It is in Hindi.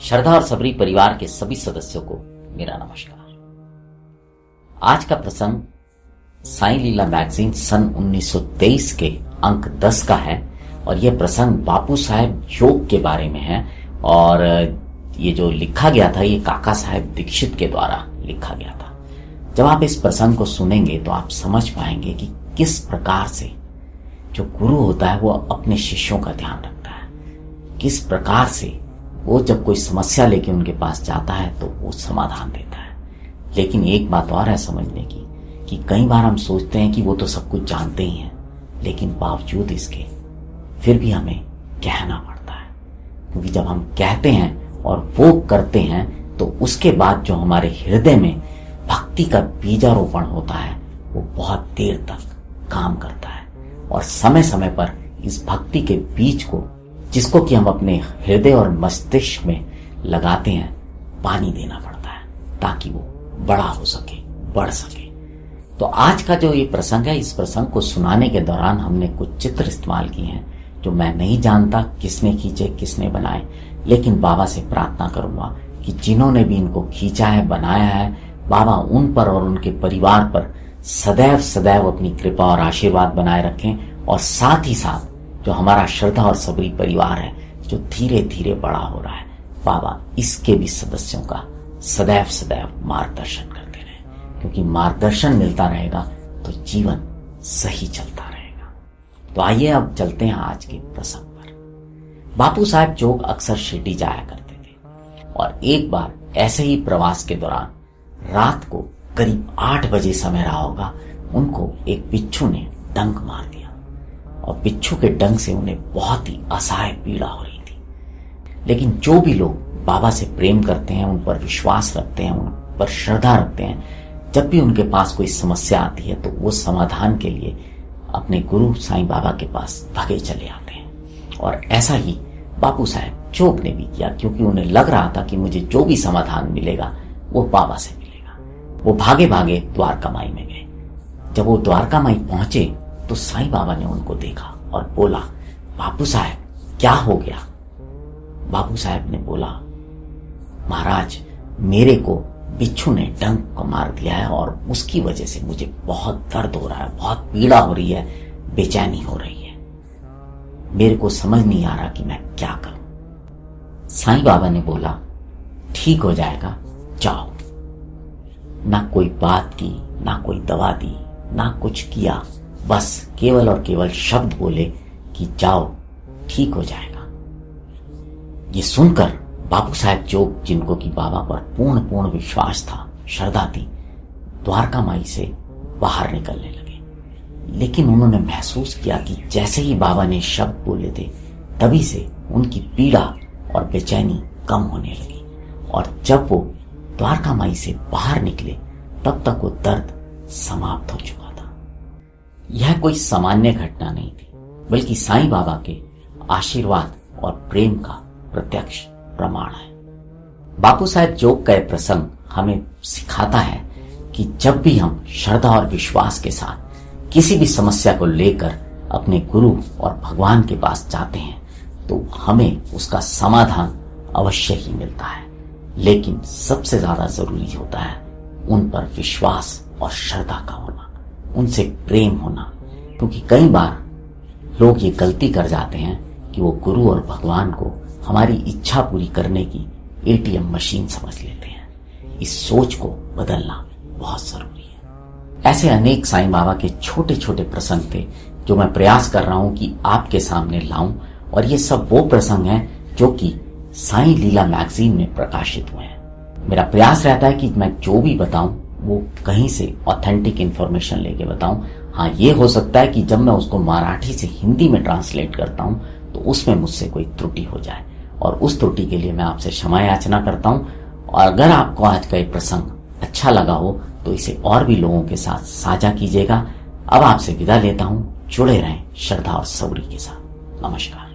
श्रद्धा और सबरी परिवार के सभी सदस्यों को मेरा नमस्कार। आज का प्रसंग साईं लीला मैगजीन सन 1923 के अंक 10 का है और यह प्रसंग बापू साहेब योग के बारे में है। और ये जो लिखा गया था ये काका साहेब दीक्षित के द्वारा लिखा गया था। जब आप इस प्रसंग को सुनेंगे तो आप समझ पाएंगे कि किस प्रकार से जो गुरु होता है वो अपने शिष्यों का ध्यान रखता है, किस प्रकार से वो जब कोई समस्या लेके उनके पास जाता है तो वो समाधान देता है। लेकिन एक बात और है समझने की कि कई बार हम सोचते हैं कि वो तो सब कुछ जानते ही हैं, लेकिन बावजूद इसके फिर भी हमें कहना पड़ता है, क्योंकि जब हम कहते हैं और वो करते हैं तो उसके बाद जो हमारे हृदय में भक्ति का बीजारोपण होता है वो बहुत देर तक काम करता है और समय समय पर इस भक्ति के बीज को, जिसको कि हम अपने हृदय और मस्तिष्क में लगाते हैं, पानी देना पड़ता है ताकि वो बड़ा हो सके, बढ़ सके। तो आज का जो ये प्रसंग है, इस प्रसंग को सुनाने के दौरान हमने कुछ चित्र इस्तेमाल किए हैं जो मैं नहीं जानता किसने खींचे, किसने बनाए, लेकिन बाबा से प्रार्थना करूंगा कि जिन्होंने भी इनको खींचा है, बनाया है, बाबा उन पर और उनके परिवार पर सदैव सदैव अपनी कृपा और आशीर्वाद बनाए रखें। और साथ ही साथ जो हमारा श्रद्धा और सबरी परिवार है जो धीरे धीरे बड़ा हो रहा है, बाबा इसके भी सदस्यों का सदैव सदैव मार्गदर्शन करते रहे, क्योंकि मार्गदर्शन मिलता रहेगा तो जीवन सही चलता रहेगा। तो आइए अब चलते हैं आज के प्रसंग पर। बापू साहब जोग अक्सर शिरडी जाया करते थे और एक बार ऐसे ही प्रवास के दौरान रात को करीब 8 बजे समय रहा होगा, उनको एक बिच्छू ने डंक मार दिया और बिच्छू के डंक से उन्हें बहुत ही असहाय पीड़ा हो रही थी। लेकिन जो भी लोग बाबा से प्रेम करते हैं, उन पर विश्वास रखते हैं, उन पर श्रद्धा रखते हैं, जब भी उनके पास कोई समस्या आती है तो वो समाधान के लिए अपने गुरु साईं बाबा के पास भागे चले आते हैं। और ऐसा ही बापू साहब जोग ने भी किया, क्योंकि उन्हें लग रहा था कि मुझे जो भी समाधान मिलेगा वो बाबा से मिलेगा। वो भागे भागे द्वारका माई में गए। जब वो द्वारका माई पहुंचे तो साईं बाबा ने उनको देखा और बोला, बापू साहब क्या हो गया? बापू साहब ने बोला, महाराज मेरे को बिच्छू ने डंक मार दिया है और उसकी वजह से मुझे बहुत दर्द हो रहा है, बहुत पीड़ा हो रही है, बेचैनी हो रही है, मेरे को समझ नहीं आ रहा कि मैं क्या करूं। साईं बाबा ने बोला, ठीक हो जाएगा, जाओ। ना कोई बात की, ना कोई दवा दी, ना कुछ किया, बस केवल और केवल शब्द बोले कि जाओ, ठीक हो जाएगा। ये सुनकर बापू साहब जोग, जिनको कि बाबा पर पूर्ण विश्वास था, श्रद्धा थी, द्वारका माई से बाहर निकलने लगे। लेकिन उन्होंने महसूस किया कि जैसे ही बाबा ने शब्द बोले थे तभी से उनकी पीड़ा और बेचैनी कम होने लगी। और जब वो द्वारका माई से बाहर निकले तब तक वो दर्द समाप्त हो चुका था। यह कोई सामान्य घटना नहीं थी, बल्कि साईं बाबा के आशीर्वाद और प्रेम का प्रत्यक्ष प्रमाण है। बापू साहब जोग का प्रसंग हमें सिखाता है कि जब भी हम श्रद्धा और विश्वास के साथ किसी भी समस्या को लेकर अपने गुरु और भगवान के पास जाते हैं तो हमें उसका समाधान अवश्य ही मिलता है। लेकिन सबसे ज्यादा जरूरी होता है उन पर विश्वास और श्रद्धा का होना, उनसे प्रेम होना, क्योंकि कई बार लोग ये गलती कर जाते हैं कि वो गुरु और भगवान को हमारी इच्छा पूरी करने की एटीएम मशीन समझ लेते हैं। इस सोच को बदलना बहुत जरूरी है। ऐसे अनेक साईं बाबा के छोटे छोटे प्रसंग थे जो मैं प्रयास कर रहा हूं कि आपके सामने लाऊं, और ये सब वो प्रसंग हैं जो कि साईं लीला मैगजीन में प्रकाशित हुए हैं। मेरा प्रयास रहता है कि मैं जो भी बताऊं वो कहीं से ऑथेंटिक इंफॉर्मेशन लेके बताऊं। हाँ, ये हो सकता है कि जब मैं उसको मराठी से हिंदी में ट्रांसलेट करता हूं तो उसमें मुझसे कोई त्रुटि हो जाए, और उस त्रुटि के लिए मैं आपसे क्षमा याचना करता हूं। और अगर आपको आज का ये प्रसंग अच्छा लगा हो तो इसे और भी लोगों के साथ साझा कीजिएगा। अब आपसे विदा लेता हूं। जुड़े रहें श्रद्धा और सबरी के साथ। नमस्कार।